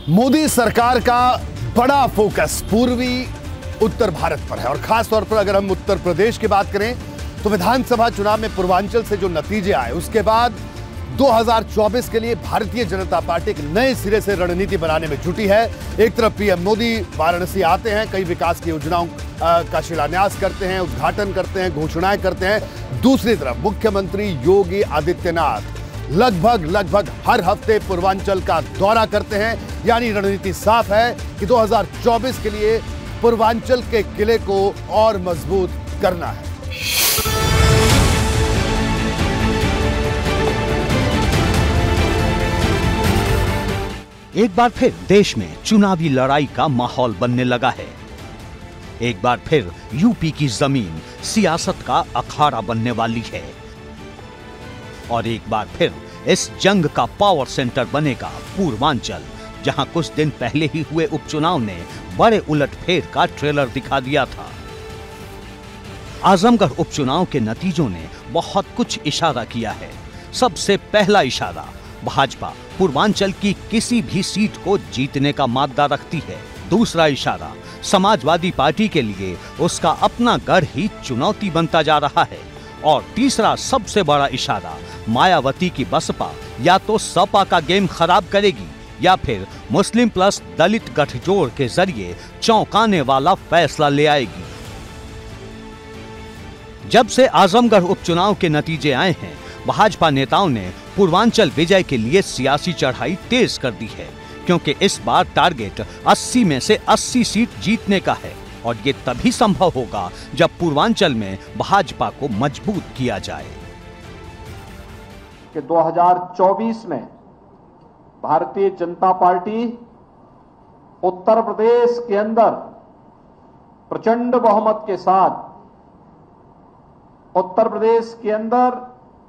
मोदी सरकार का बड़ा फोकस पूर्वी उत्तर भारत पर है और खास तौर पर अगर हम उत्तर प्रदेश की बात करें तो विधानसभा चुनाव में पूर्वांचल से जो नतीजे आए उसके बाद 2024 के लिए भारतीय जनता पार्टी एक नए सिरे से रणनीति बनाने में जुटी है। एक तरफ पीएम मोदी वाराणसी आते हैं, कई विकास की योजनाओं का शिलान्यास करते हैं, उद्घाटन करते हैं, घोषणाएं करते हैं। दूसरी तरफ मुख्यमंत्री योगी आदित्यनाथ लगभग हर हफ्ते पूर्वांचल का दौरा करते हैं। यानी रणनीति साफ है कि 2024 के लिए पूर्वांचल के किले को और मजबूत करना है। एक बार फिर देश में चुनावी लड़ाई का माहौल बनने लगा है। एक बार फिर यूपी की जमीन सियासत का अखाड़ा बनने वाली है और एक बार फिर इस जंग का पावर सेंटर बनेगा पूर्वांचल, जहां कुछ दिन पहले ही हुए उपचुनाव ने बड़े उलटफेर का ट्रेलर दिखा दिया था। आजमगढ़ उपचुनाव के नतीजों ने बहुत कुछ इशारा किया है। सबसे पहला इशारा, भाजपा पूर्वांचल की किसी भी सीट को जीतने का मादा रखती है। दूसरा इशारा, समाजवादी पार्टी के लिए उसका अपना गढ़ ही चुनौती बनता जा रहा है। और तीसरा सबसे बड़ा इशारा, मायावती की बसपा या तो सपा का गेम खराब करेगी या फिर मुस्लिम प्लस दलित गठजोड़ के जरिए चौंकाने वाला फैसला ले आएगी। जब से आजमगढ़ उपचुनाव के नतीजे आए हैं, भाजपा नेताओं ने पूर्वांचल विजय के लिए सियासी चढ़ाई तेज कर दी है, क्योंकि इस बार टारगेट 80 में से 80 सीट जीतने का है और ये तभी संभव होगा जब पूर्वांचल में भाजपा को मजबूत किया जाए। कि 2024 में भारतीय जनता पार्टी उत्तर प्रदेश के अंदर प्रचंड बहुमत के साथ उत्तर प्रदेश के अंदर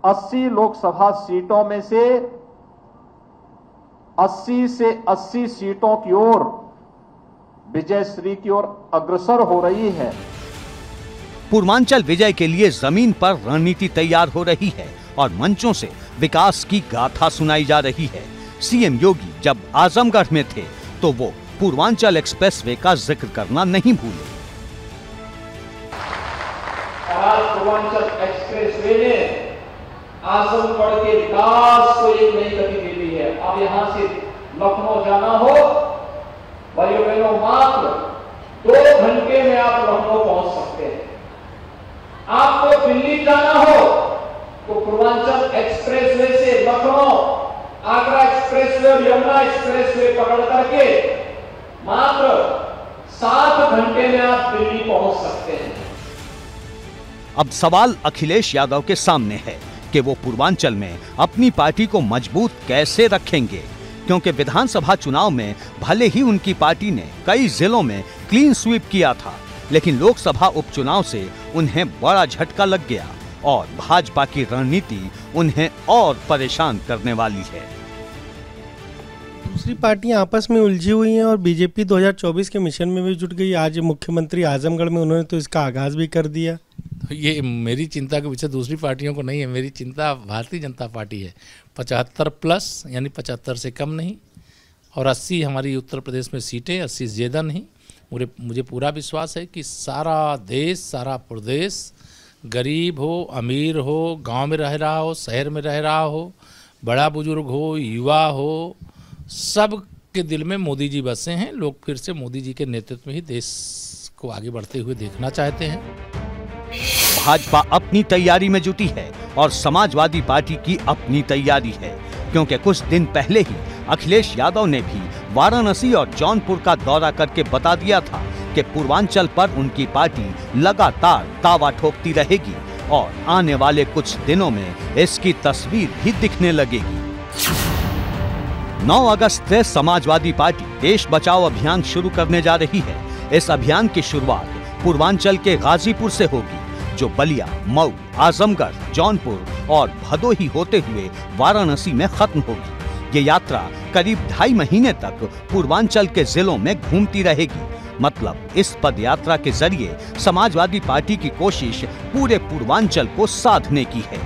80 लोकसभा सीटों में से 80 सीटों की ओर विजयश्री की ओर अग्रसर हो रही है। पूर्वांचल विजय के लिए जमीन पर रणनीति तैयार हो रही है और मंचों से विकास की गाथा सुनाई जा रही है। सीएम योगी जब आजमगढ़ में थे तो वो पूर्वांचल एक्सप्रेसवे का जिक्र करना नहीं भूले। पूर्वांचल एक्सप्रेसवे ने आजमगढ़ के विकास को एक नई गति दे दी है। अब यहां से लखनऊ जाना हो, भाइयों बहनों, मात्र 2 घंटे में आप लखनऊ पहुंच सकते हैं। आपको दिल्ली जाना हो तो पूर्वांचल एक्सप्रेसवे से लखनऊ, आगरा एक्सप्रेसवे और यमुना एक्सप्रेसवे पकड़ करके मात्र 7 घंटे में आप दिल्ली पहुंच सकते हैं। अब सवाल अखिलेश यादव के सामने है कि वो पूर्वांचल में अपनी पार्टी को मजबूत कैसे रखेंगे, क्योंकि विधानसभा चुनाव में भले ही उनकी पार्टी ने कई जिलों में क्लीन स्वीप किया था, लेकिन लोकसभा उपचुनाव से उन्हें बड़ा झटका लग गया और भाजपा की रणनीति उन्हें और परेशान करने वाली है। दूसरी पार्टियां आपस में उलझी हुई हैं और बीजेपी 2024 के मिशन में भी जुट गई। आज मुख्यमंत्री आजमगढ़ में उन्होंने तो इसका आगाज भी कर दिया। ये मेरी चिंता के विषय दूसरी पार्टियों को नहीं है, मेरी चिंता भारतीय जनता पार्टी है। 75 प्लस यानी 75 से कम नहीं और 80 हमारी उत्तर प्रदेश में सीटें, 80 ज़्यादा नहीं। मुझे पूरा विश्वास है कि सारा देश, सारा प्रदेश, गरीब हो, अमीर हो, गांव में रह रहा हो, शहर में रह रहा हो, बड़ा बुजुर्ग हो, युवा हो, सब के दिल में मोदी जी बसे हैं। लोग फिर से मोदी जी के नेतृत्व में ही देश को आगे बढ़ते हुए देखना चाहते हैं। भाजपा अपनी तैयारी में जुटी है और समाजवादी पार्टी की अपनी तैयारी है, क्योंकि कुछ दिन पहले ही अखिलेश यादव ने भी वाराणसी और जौनपुर का दौरा करके बता दिया था कि पूर्वांचल पर उनकी पार्टी लगातार दावा ठोकती रहेगी और आने वाले कुछ दिनों में इसकी तस्वीर भी दिखने लगेगी। 9 अगस्त से समाजवादी पार्टी देश बचाओ अभियान शुरू करने जा रही है। इस अभियान की शुरुआत पूर्वांचल के गाजीपुर से होगी, जो बलिया, मऊ, आजमगढ़, जौनपुर और भदोही होते हुए वाराणसी में खत्म होगी। ये यात्रा करीब 2.5 महीने तक पूर्वांचल के जिलों में घूमती रहेगी। मतलब इस पद यात्रा के जरिए समाजवादी पार्टी की कोशिश पूरे पूर्वांचल को साधने की है।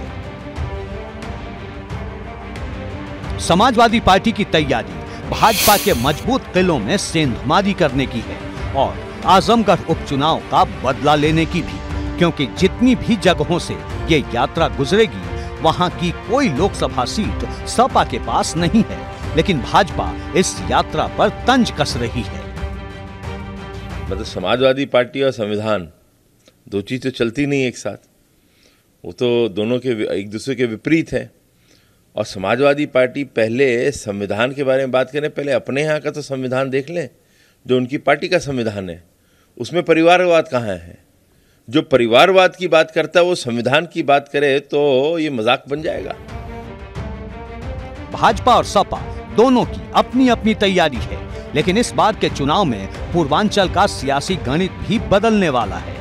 समाजवादी पार्टी की तैयारी भाजपा के मजबूत किलों में सेंधमारी करने की है और आजमगढ़ उपचुनाव का बदला लेने की भी, क्योंकि जितनी भी जगहों से ये यात्रा गुजरेगी वहां की कोई लोकसभा सीट सपा के पास नहीं है, लेकिन भाजपा इस यात्रा पर तंज कस रही है। मतलब समाजवादी पार्टी और संविधान दो चीज तो चलती नहीं एक साथ, वो तो दोनों के एक दूसरे के विपरीत है। और समाजवादी पार्टी पहले संविधान के बारे में बात करें, पहले अपने यहाँ का तो संविधान देख लें, जो उनकी पार्टी का संविधान है उसमें परिवारवाद कहाँ है। जो परिवारवाद की बात करता है वो संविधान की बात करे तो ये मजाक बन जाएगा। भाजपा और सपा दोनों की अपनी अपनी तैयारी है, लेकिन इस बार के चुनाव में पूर्वांचल का सियासी गणित भी बदलने वाला है,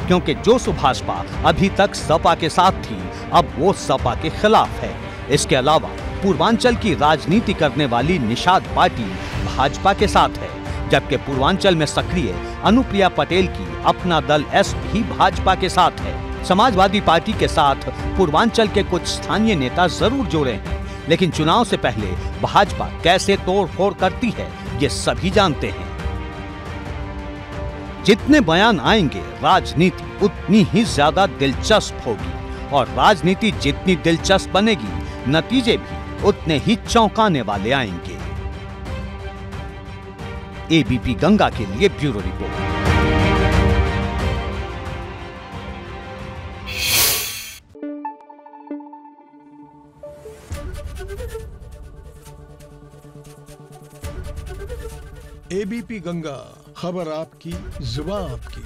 क्योंकि जो सुभाषपा अभी तक सपा के साथ थी अब वो सपा के खिलाफ है। इसके अलावा पूर्वांचल की राजनीति करने वाली निषाद पार्टी भाजपा के साथ है, जबकि पूर्वांचल में सक्रिय अनुप्रिया पटेल की अपना दल एस भी भाजपा के साथ है। समाजवादी पार्टी के साथ पूर्वांचल के कुछ स्थानीय नेता जरूर जुड़े हैं, लेकिन चुनाव से पहले भाजपा कैसे तोड़फोड़ करती है ये सभी जानते हैं। जितने बयान आएंगे राजनीति उतनी ही ज्यादा दिलचस्प होगी, और राजनीति जितनी दिलचस्प बनेगी नतीजे भी उतने ही चौंकाने वाले आएंगे। एबीपी गंगा के लिए ब्यूरो रिपोर्ट। एबीपी गंगा, खबर आपकी, जुबान आपकी।